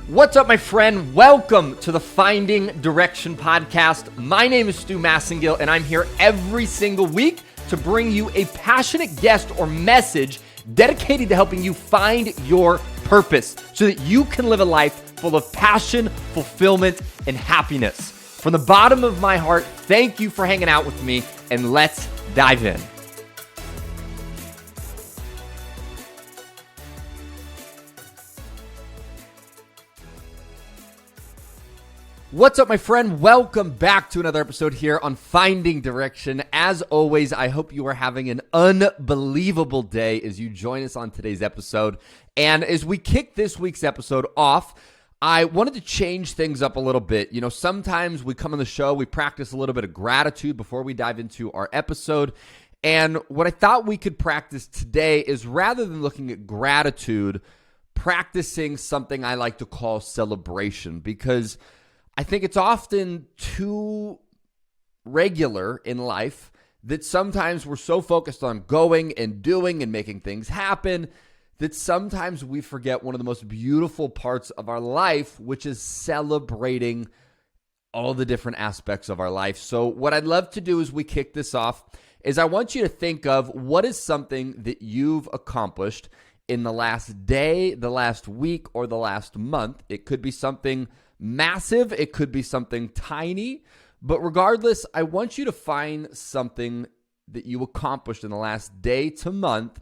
What's up, my friend? Welcome to the Finding Direction podcast. My name is Stu Massengill, and I'm here every single week to bring you a passionate guest or message dedicated to helping you find your purpose so that you can live a life full of passion, fulfillment, and happiness. From the bottom of my heart, thank you for hanging out with me, and let's dive in. What's up, my friend? Welcome back to another episode here on Finding Direction. As always, I hope you are having an unbelievable day as you join us on today's episode. And as we kick this week's episode off, I wanted to change things up a little bit. You know, sometimes we come on the show, we practice a little bit of gratitude before we dive into our episode. And what I thought we could practice today is, rather than looking at gratitude, practicing something I like to call celebration, because I think it's often too regular in life that sometimes we're so focused on going and doing and making things happen that sometimes we forget one of the most beautiful parts of our life, which is celebrating all the different aspects of our life. So what I'd love to do as we kick this off is I want you to think of what is something that you've accomplished in the last day, the last week, or the last month. It could be something massive, it could be something tiny, but regardless, I want you to find something that you accomplished in the last day to month.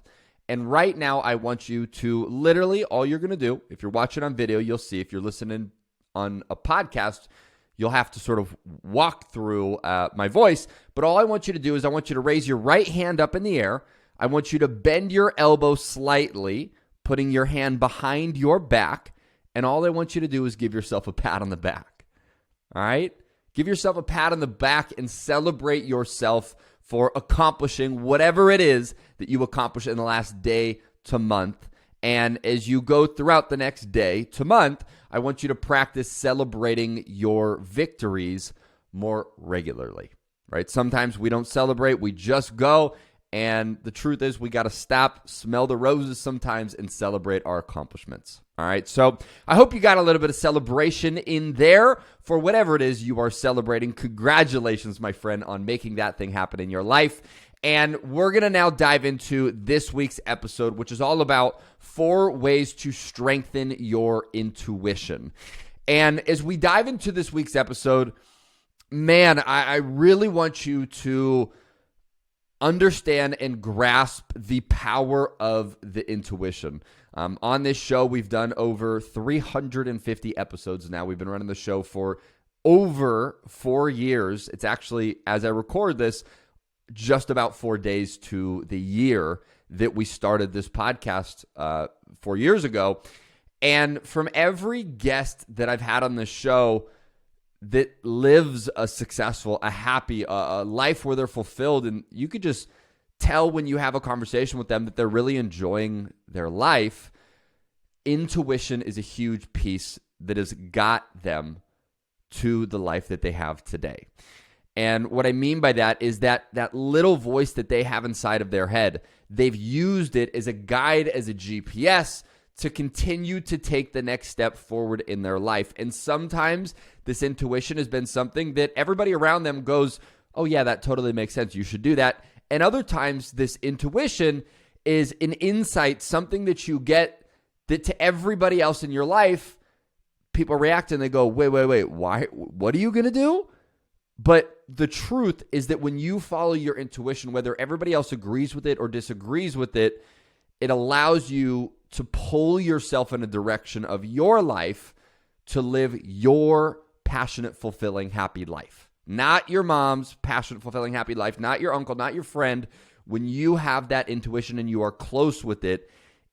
And right now, I want you to literally, all you're going to do, if you're watching on video, you'll see. If you're listening on a podcast, you'll have to sort of walk through my voice. But all I want you to do is I want you to raise your right hand up in the air. I want you to bend your elbow slightly, putting your hand behind your back. And all I want you to do is give yourself a pat on the back. All right? Give yourself a pat on the back and celebrate yourself for accomplishing whatever it is that you accomplished in the last day to month. And as you go throughout the next day to month, I want you to practice celebrating your victories more regularly. Right? Sometimes we don't celebrate, we just go. And the truth is, we got to stop, smell the roses sometimes, and celebrate our accomplishments. All right, so I hope you got a little bit of celebration in there for whatever it is you are celebrating. Congratulations, my friend, on making that thing happen in your life. And we're going to now dive into this week's episode, which is all about 4 ways to strengthen your intuition. And as we dive into this week's episode, man, I really want you to understand and grasp the power of the intuition. On this show, we've done over 350 episodes now. We've been running the show for over 4 years. It's actually, as I record this, just about 4 days to the year that we started this podcast 4 years ago. And from every guest that I've had on this show that lives a successful, a happy, a life where they're fulfilled, and you could just tell when you have a conversation with them that they're really enjoying their life. Intuition is a huge piece that has got them to the life that they have today. And what I mean by that is that little voice that they have inside of their head, they've used it as a guide, as a GPS, to continue to take the next step forward in their life. And sometimes this intuition has been something that everybody around them goes, oh yeah, that totally makes sense, you should do that. And other times this intuition is an insight, something that you get that to everybody else in your life, people react and they go, wait, why? What are you going to do? But the truth is that when you follow your intuition, whether everybody else agrees with it or disagrees with it, it allows you to pull yourself in a direction of your life to live your passionate, fulfilling, happy life. Not your mom's passionate, fulfilling, happy life, not your uncle, not your friend. When you have that intuition and you are close with it,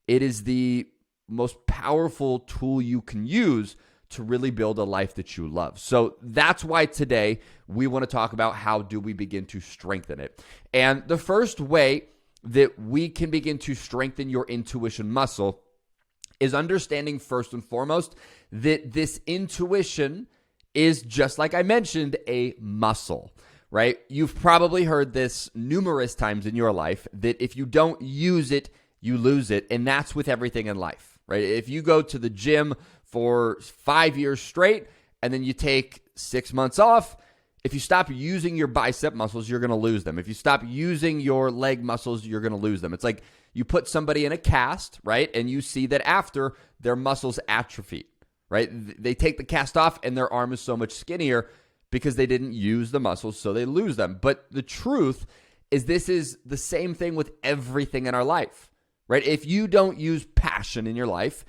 it is the most powerful tool you can use to really build a life that you love. So that's why today we want to talk about how do we begin to strengthen it. And the first way that we can begin to strengthen your intuition muscle is understanding first and foremost that this intuition is, just like I mentioned, a muscle, right? You've probably heard this numerous times in your life that if you don't use it, you lose it. And that's with everything in life, right? If you go to the gym for 5 years straight, and then you take 6 months off. If you stop using your bicep muscles, you're going to lose them. If you stop using your leg muscles, you're going to lose them. It's like you put somebody in a cast, right? And you see that after, their muscles atrophy, right? They take the cast off and their arm is so much skinnier because they didn't use the muscles, so they lose them. But the truth is this is the same thing with everything in our life, right? If you don't use passion in your life,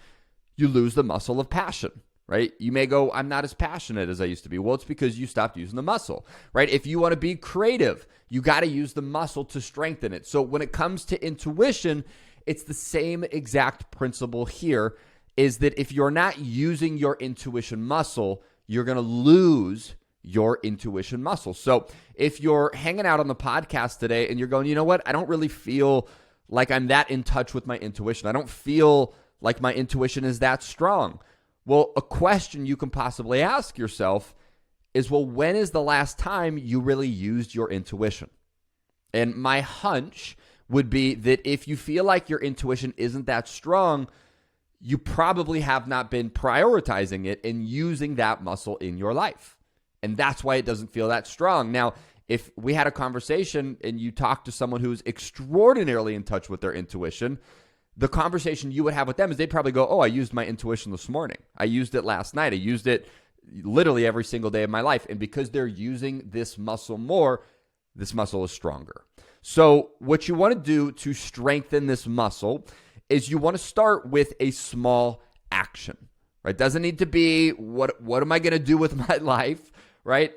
you lose the muscle of passion, right? You may go, I'm not as passionate as I used to be. Well, it's because you stopped using the muscle, right? If you want to be creative, you got to use the muscle to strengthen it. So when it comes to intuition, it's the same exact principle here, is that if you're not using your intuition muscle, you're going to lose your intuition muscle. So if you're hanging out on the podcast today and you're going, you know what? I don't really feel like I'm that in touch with my intuition. I don't feel like my intuition is that strong. Well, a question you can possibly ask yourself is, well, when is the last time you really used your intuition? And my hunch would be that if you feel like your intuition isn't that strong, you probably have not been prioritizing it and using that muscle in your life. And that's why it doesn't feel that strong. Now, if we had a conversation and you talk to someone who's extraordinarily in touch with their intuition, the conversation you would have with them is they'd probably go, oh, I used my intuition this morning. I used it last night. I used it literally every single day of my life. And because they're using this muscle more, this muscle is stronger. So what you want to do to strengthen this muscle is you want to start with a small action, right? Doesn't need to be, what am I going to do with my life, right?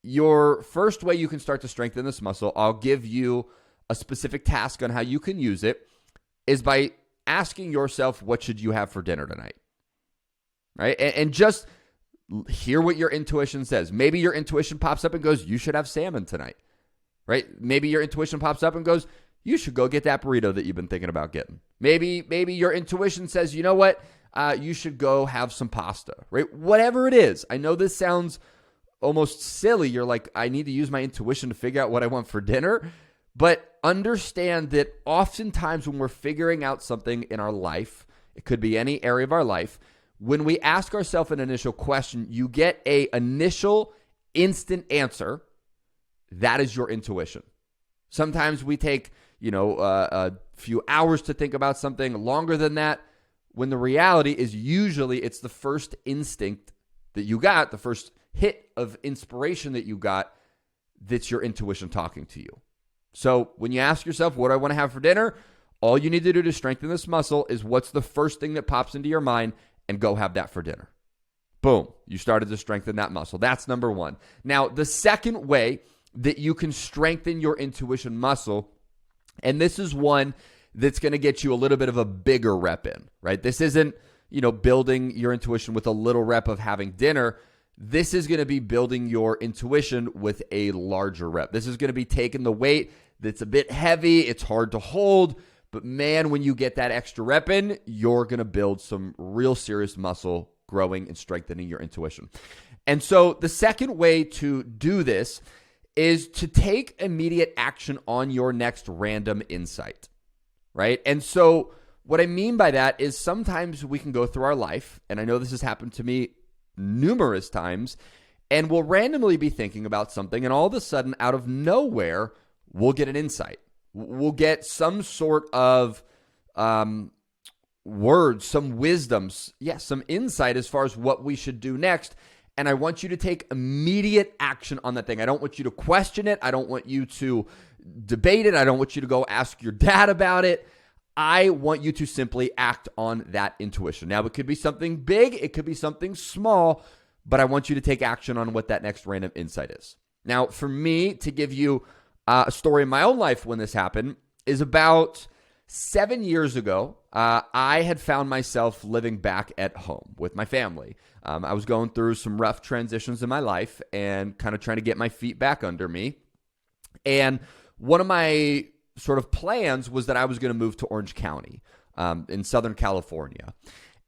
Your first way you can start to strengthen this muscle, I'll give you a specific task on how you can use it, is by asking yourself, what should you have for dinner tonight? Right? And just hear what your intuition says. Maybe your intuition pops up and goes, you should have salmon tonight. Right? Maybe your intuition pops up and goes, you should go get that burrito that you've been thinking about getting. Maybe your intuition says, you know what? You should go have some pasta. Right? Whatever it is. I know this sounds almost silly. You're like, I need to use my intuition to figure out what I want for dinner. But understand that oftentimes when we're figuring out something in our life, it could be any area of our life, when we ask ourselves an initial question, you get an initial instant answer. That is your intuition. Sometimes we take, a few hours to think about something, longer than that, when the reality is usually it's the first instinct that you got, the first hit of inspiration that you got, that's your intuition talking to you. So when you ask yourself, what do I want to have for dinner? All you need to do to strengthen this muscle is what's the first thing that pops into your mind, and go have that for dinner. Boom. You started to strengthen that muscle. That's number one. Now, the second way that you can strengthen your intuition muscle, and this is one that's going to get you a little bit of a bigger rep in, right? This isn't, building your intuition with a little rep of having dinner. This is going to be building your intuition with a larger rep. This is going to be taking the weight that's a bit heavy. It's hard to hold. But man, when you get that extra rep in, you're going to build some real serious muscle, growing and strengthening your intuition. And so the second way to do this is to take immediate action on your next random insight, right? And so what I mean by that is sometimes we can go through our life, and I know this has happened to me numerous times, and we'll randomly be thinking about something, and all of a sudden, out of nowhere, we'll get an insight. We'll get some sort of words, some wisdoms, some insight as far as what we should do next. And I want you to take immediate action on that thing. I don't want you to question it. I don't want you to debate it. I don't want you to go ask your dad about it. I want you to simply act on that intuition. Now, it could be something big. It could be something small. But I want you to take action on what that next random insight is. Now, for me, to give you a story in my own life when this happened, is about 7 years ago, I had found myself living back at home with my family. I was going through some rough transitions in my life and kind of trying to get my feet back under me. And one of my sort of plans was that I was going to move to Orange County in Southern California.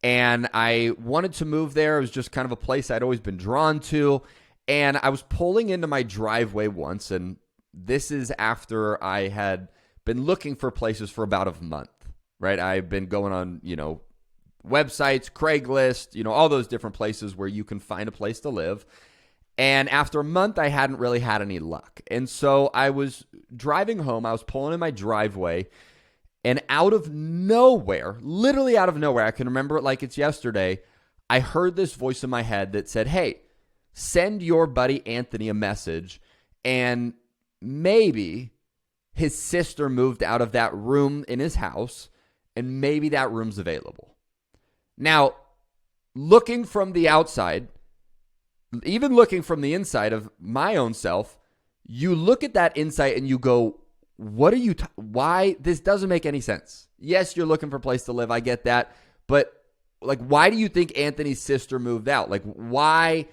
And I wanted to move there. It was just kind of a place I'd always been drawn to. And I was pulling into my driveway once, and this is after I had been looking for places for about a month, right? I've been going on, websites, Craigslist, all those different places where you can find a place to live. And after a month, I hadn't really had any luck. And so I was driving home. I was pulling in my driveway, and out of nowhere, literally out of nowhere, I can remember it like it's yesterday, I heard this voice in my head that said, hey, send your buddy Anthony a message, and maybe his sister moved out of that room in his house, and maybe that room's available. Now, looking from the outside, even looking from the inside of my own self, you look at that insight and you go, what are you, why? This doesn't make any sense. Yes, you're looking for a place to live. I get that. But why do you think Anthony's sister moved out? Why?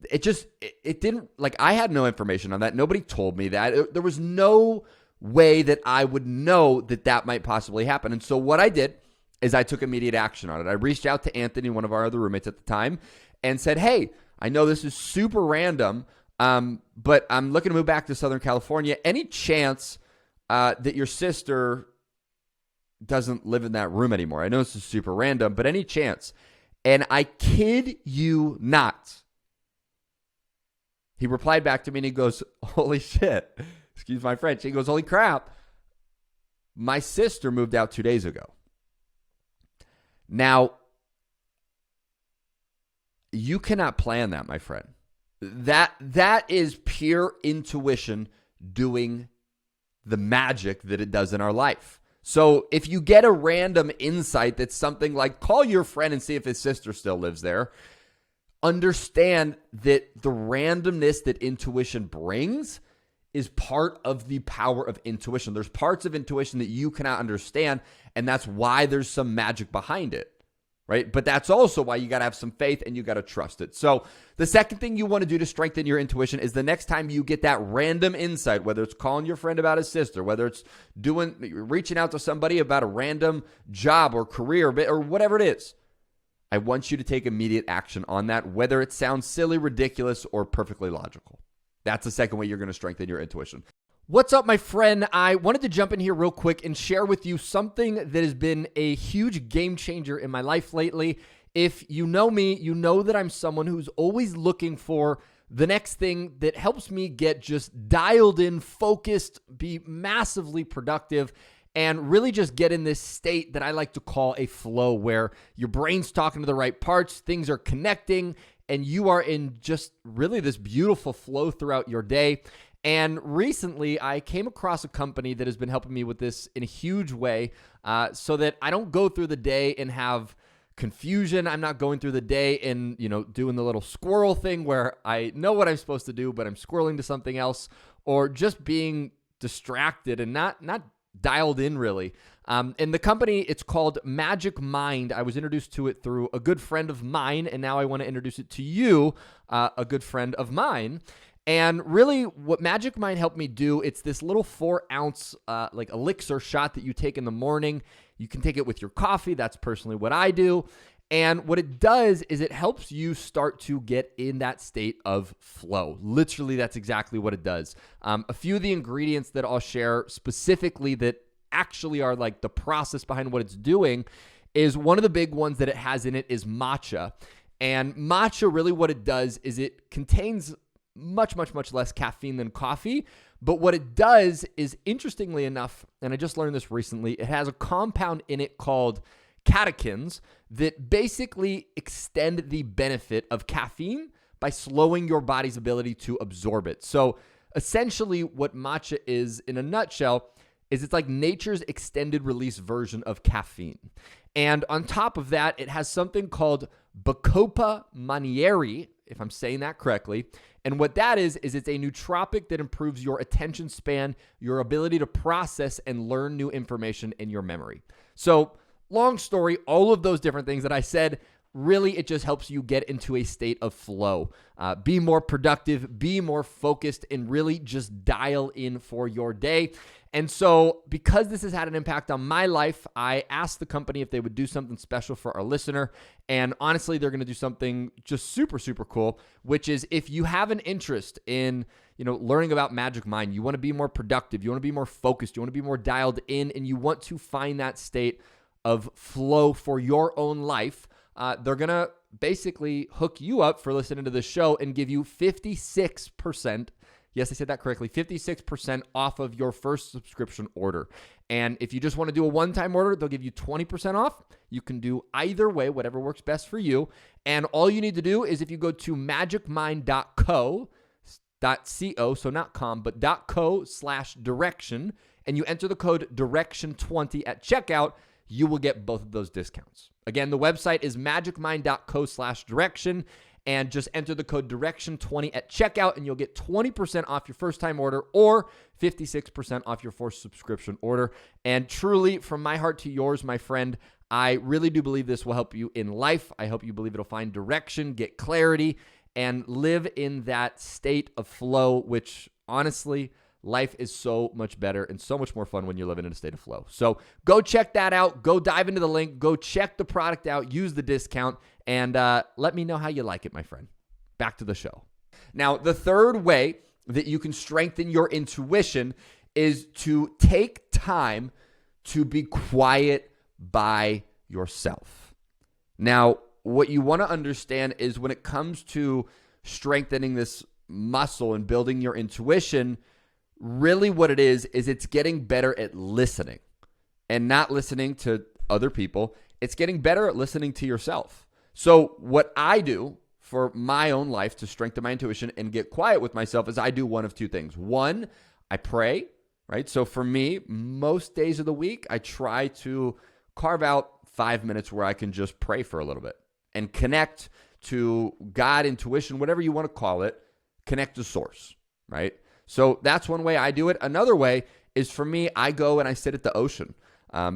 It didn't, I had no information on that. Nobody told me that. There was no way that I would know that might possibly happen. And so what I did is I took immediate action on it. I reached out to Anthony, one of our other roommates at the time, and said, hey, I know this is super random, but I'm looking to move back to Southern California. Any chance that your sister doesn't live in that room anymore? I know this is super random, but any chance? And I kid you not, he replied back to me and he goes, holy shit, excuse my French. He goes, holy crap, my sister moved out 2 days ago. Now, you cannot plan that, my friend. That is pure intuition doing the magic that it does in our life. So if you get a random insight that's something like, call your friend and see if his sister still lives there, understand that the randomness that intuition brings is part of the power of intuition. There's parts of intuition that you cannot understand, and that's why there's some magic behind it. Right? But that's also why you got to have some faith and you got to trust it. So the second thing you want to do to strengthen your intuition is the next time you get that random insight, whether it's calling your friend about his sister, whether it's reaching out to somebody about a random job or career or whatever it is, I want you to take immediate action on that, whether it sounds silly, ridiculous, or perfectly logical. That's the second way you're going to strengthen your intuition. What's up, my friend? I wanted to jump in here real quick and share with you something that has been a huge game changer in my life lately. If you know me, you know that I'm someone who's always looking for the next thing that helps me get just dialed in, focused, be massively productive, and really just get in this state that I like to call a flow, where your brain's talking to the right parts, things are connecting, and you are in just really this beautiful flow throughout your day. And recently, I came across a company that has been helping me with this in a huge way, so that I don't go through the day and have confusion. I'm not going through the day and, doing the little squirrel thing where I know what I'm supposed to do, but I'm squirreling to something else, or just being distracted and not dialed in really. And the company, it's called Magic Mind. I was introduced to it through a good friend of mine, and now I want to introduce it to you, a good friend of mine. And really what Magic Mind helped me do, it's this little 4-ounce elixir shot that you take in the morning. You can take it with your coffee. That's personally what I do. And what it does is it helps you start to get in that state of flow. Literally, that's exactly what it does. A few of the ingredients that I'll share specifically that actually are like the process behind what it's doing is, one of the big ones that it has in it is matcha. And matcha, really what it does is it contains much, much, much less caffeine than coffee. But what it does is, interestingly enough, and I just learned this recently, it has a compound in it called catechins that basically extend the benefit of caffeine by slowing your body's ability to absorb it. So essentially what matcha is, in a nutshell, is it's like nature's extended release version of caffeine. And on top of that, it has something called Bacopa monnieri, if I'm saying that correctly. And what that is it's a nootropic that improves your attention span, your ability to process and learn new information in your memory. So long story, all of those different things that I said, really it just helps you get into a state of flow, be more productive, be more focused, and really just dial in for your day. And so because this has had an impact on my life, I asked the company if they would do something special for our listener. And honestly, they're going to do something just super, super cool, which is, if you have an interest in, learning about Magic Mind, you want to be more productive, you want to be more focused, you want to be more dialed in, and you want to find that state of flow for your own life, they're going to basically hook you up for listening to the show and give you 56%. Yes, I said that correctly. 56% off of your first subscription order. And if you just want to do a one-time order, they'll give you 20% off. You can do either way, whatever works best for you. And all you need to do is if you go to magicmind.co, so not com, but .co/direction, and you enter the code direction20 at checkout, you will get both of those discounts. Again, the website is magicmind.co/direction. And just enter the code direction20 at checkout and you'll get 20% off your first time order or 56% off your first subscription order. And truly, from my heart to yours, my friend, I really do believe this will help you in life. I hope you believe it'll find direction, get clarity, and live in that state of flow, which honestly, life is so much better and so much more fun when you're living in a state of flow. So go check that out. Go dive into the link. Go check the product out. Use the discount. And let me know how you like it, my friend. Back to the show. Now, the third way that you can strengthen your intuition is to take time to be quiet by yourself. Now, what you want to understand is when it comes to strengthening this muscle and building your intuition, really what it is it's getting better at listening and not listening to other people. It's getting better at listening to yourself. So what I do for my own life to strengthen my intuition and get quiet with myself is I do one of two things. One, I pray, right? So for me, most days of the week, I try to carve out 5 minutes where I can just pray for a little bit and connect to God, intuition, whatever you want to call it, connect to source, right? So that's one way I do it. Another way is for me, I go and I sit at the ocean.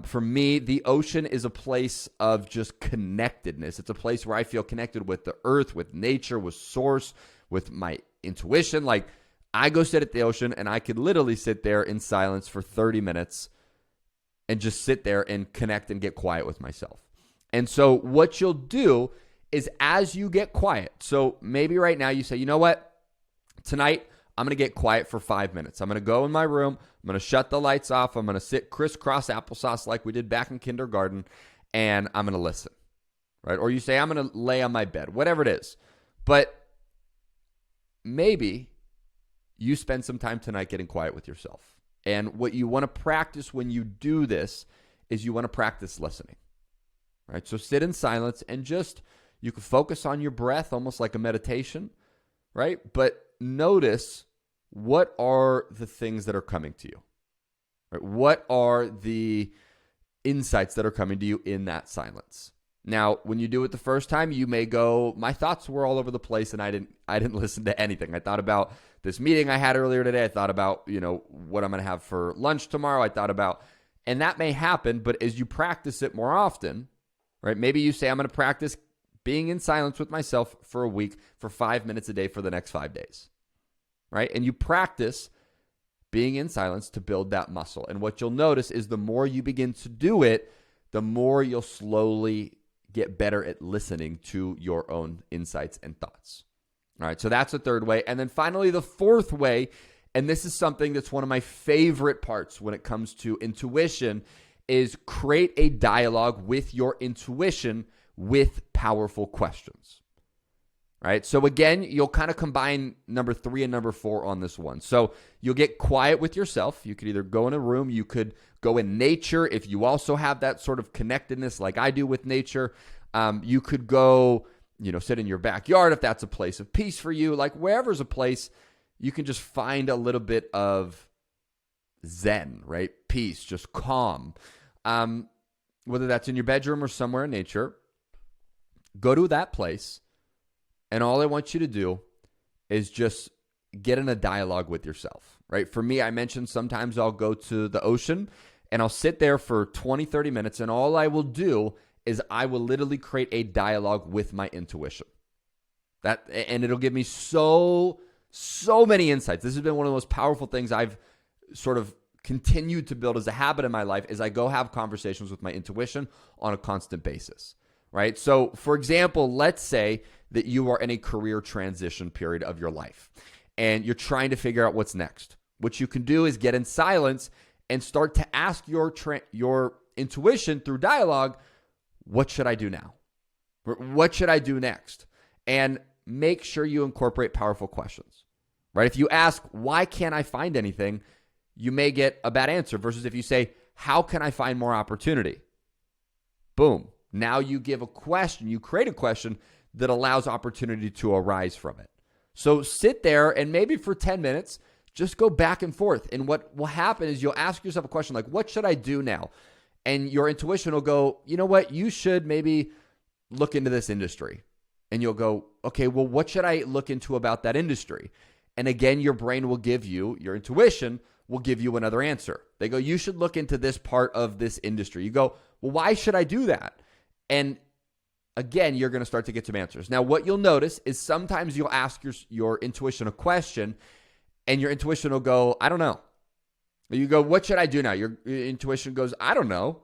For me, the ocean is a place of just connectedness. It's a place where I feel connected with the earth, with nature, with source, with my intuition. Like I go sit at the ocean and I could literally sit there in silence for 30 minutes and just sit there and connect and get quiet with myself. And so what you'll do is as you get quiet, so maybe right now you say, you know what, tonight I'm going to get quiet for 5 minutes. I'm going to go in my room. I'm going to shut the lights off. I'm going to sit crisscross applesauce like we did back in kindergarten, and I'm going to listen, right? Or you say, I'm going to lay on my bed, whatever it is. But maybe you spend some time tonight getting quiet with yourself. And what you want to practice when you do this is you want to practice listening, right? So sit in silence and just, you can focus on your breath almost like a meditation, right? But notice what are the things that are coming to you, right? What are the insights that are coming to you in that silence? Now, when you do it the first time, you may go, my thoughts were all over the place and I didn't listen to anything. I thought about this meeting I had earlier today. I thought about, what I'm going to have for lunch tomorrow. I thought about, and that may happen, but as you practice it more often, right? Maybe you say, I'm going to practice being in silence with myself for a week for 5 minutes a day for the next 5 days, right? And you practice being in silence to build that muscle. And what you'll notice is the more you begin to do it, the more you'll slowly get better at listening to your own insights and thoughts. All right, so that's the third way. And then finally, the fourth way, and this is something that's one of my favorite parts when it comes to intuition, is create a dialogue with your intuition with powerful questions. All right, so again, you'll kind of combine number 3 and number 4 on this one. So you'll get quiet with yourself. You could either go in a room, you could go in nature if you also have that sort of connectedness like I do with nature. You could go, sit in your backyard if that's a place of peace for you. Like wherever's a place, you can just find a little bit of zen, right? Peace, just calm. Whether that's in your bedroom or somewhere in nature, go to that place. And all I want you to do is just get in a dialogue with yourself, right? For me, I mentioned sometimes I'll go to the ocean and I'll sit there for 20, 30 minutes. And all I will do is I will literally create a dialogue with my intuition. And it'll give me so many insights. This has been one of the most powerful things I've sort of continued to build as a habit in my life is I go have conversations with my intuition on a constant basis, right? So for example, let's say that you are in a career transition period of your life and you're trying to figure out what's next. What you can do is get in silence and start to ask your intuition through dialogue, what should I do now? What should I do next? And make sure you incorporate powerful questions, right? If you ask, why can't I find anything? You may get a bad answer versus if you say, how can I find more opportunity? Boom. Now you give a question, you create a question that allows opportunity to arise from it. So sit there and maybe for 10 minutes, just go back and forth. And what will happen is you'll ask yourself a question like, what should I do now? And your intuition will go, you know what? You should maybe look into this industry. And you'll go, okay, well, what should I look into about that industry? And again, your brain will give you, your intuition will give you another answer. They go, you should look into this part of this industry. You go, well, why should I do that? And again, you're going to start to get some answers. Now, what you'll notice is sometimes you'll ask your intuition a question and your intuition will go, I don't know. You go, what should I do now? Your intuition goes, I don't know.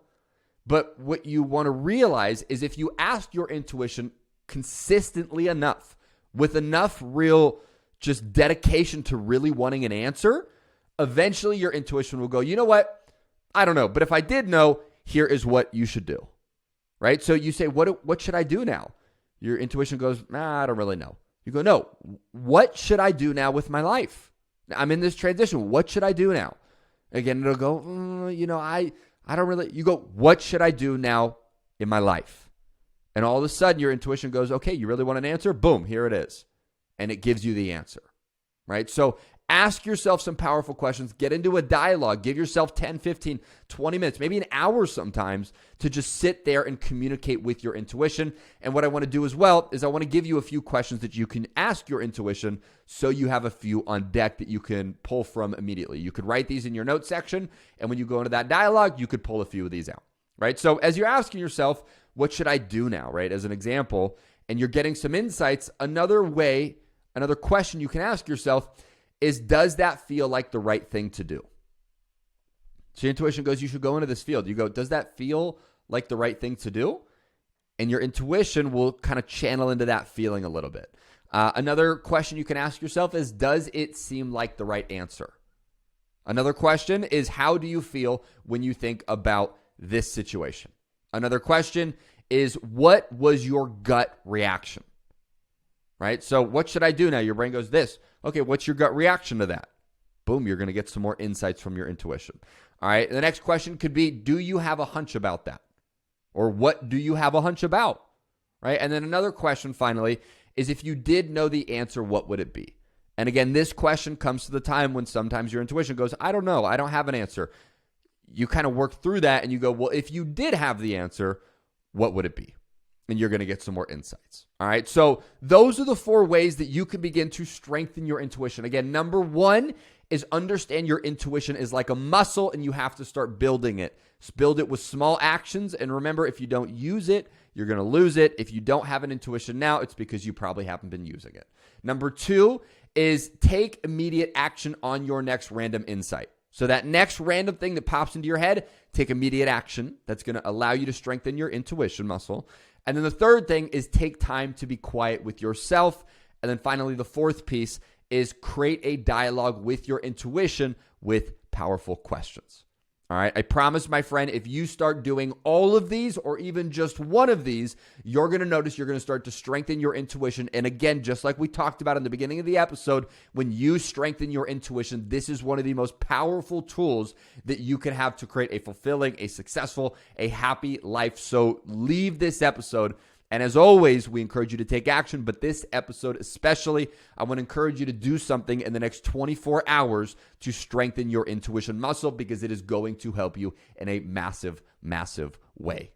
But what you want to realize is if you ask your intuition consistently enough, with enough real just dedication to really wanting an answer, eventually your intuition will go, you know what? I don't know. But if I did know, here is what you should do. Right? So you say, what should I do now? Your intuition goes, I don't really know. You go, no, what should I do now with my life? I'm in this transition. What should I do now? Again, it'll go, I don't really, you go, what should I do now in my life? And all of a sudden your intuition goes, okay, you really want an answer? Boom, here it is. And it gives you the answer, right? So ask yourself some powerful questions, get into a dialogue, give yourself 10, 15, 20 minutes, maybe an hour sometimes to just sit there and communicate with your intuition. And what I want to do as well is I want to give you a few questions that you can ask your intuition so you have a few on deck that you can pull from immediately. You could write these in your notes section, and when you go into that dialogue, you could pull a few of these out, right? So as you're asking yourself, what should I do now, right? As an example, and you're getting some insights, another question you can ask yourself is, does that feel like the right thing to do? So your intuition goes, you should go into this field. You go, does that feel like the right thing to do? And your intuition will kind of channel into that feeling a little bit. Another question you can ask yourself is, does it seem like the right answer? Another question is, how do you feel when you think about this situation? Another question is, what was your gut reaction? Right? So what should I do now? Your brain goes this. Okay, what's your gut reaction to that? Boom, you're going to get some more insights from your intuition. All right, the next question could be, do you have a hunch about that? Or what do you have a hunch about? Right? And then another question finally is, if you did know the answer, what would it be? And again, this question comes to the time when sometimes your intuition goes, I don't know, I don't have an answer. You kind of work through that and you go, well, if you did have the answer, what would it be? And you're going to get some more insights. All right. So those are the 4 ways that you can begin to strengthen your intuition. Again, number 1 is understand your intuition is like a muscle and you have to start building it. Build it with small actions. And remember, if you don't use it, you're going to lose it. If you don't have an intuition now, it's because you probably haven't been using it. Number 2 is take immediate action on your next random insight. So that next random thing that pops into your head, take immediate action. That's going to allow you to strengthen your intuition muscle. And then the third thing is take time to be quiet with yourself. And then finally, the 4th piece is create a dialogue with your intuition with powerful questions. All right. I promise, my friend, if you start doing all of these or even just one of these, you're going to notice you're going to start to strengthen your intuition. And again, just like we talked about in the beginning of the episode, when you strengthen your intuition, this is one of the most powerful tools that you can have to create a fulfilling, a successful, a happy life. So leave this episode. And as always, we encourage you to take action, but this episode especially, I want to encourage you to do something in the next 24 hours to strengthen your intuition muscle, because it is going to help you in a massive, massive way.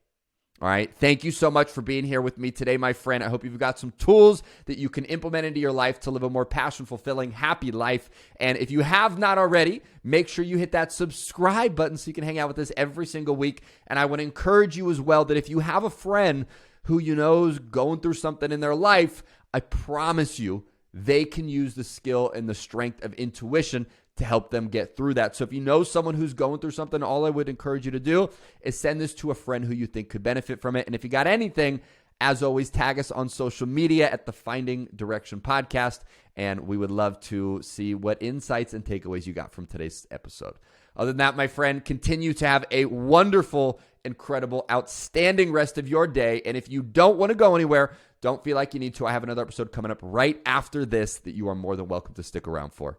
All right. Thank you so much for being here with me today, my friend. I hope you've got some tools that you can implement into your life to live a more passion, fulfilling, happy life. And if you have not already, make sure you hit that subscribe button so you can hang out with us every single week. And I want to encourage you as well that if you have a friend who you know is going through something in their life, I promise you they can use the skill and the strength of intuition to help them get through that. So if you know someone who's going through something, all I would encourage you to do is send this to a friend who you think could benefit from it. And if you got anything, as always, tag us on social media at the Finding Direction Podcast, and we would love to see what insights and takeaways you got from today's episode. Other than that, my friend, continue to have a wonderful incredible, outstanding rest of your day. And if you don't want to go anywhere, don't feel like you need to. I have another episode coming up right after this that you are more than welcome to stick around for.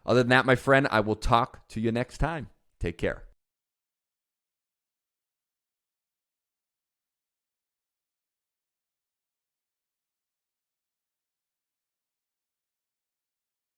Other than that, my friend, I will talk to you next time. Take care.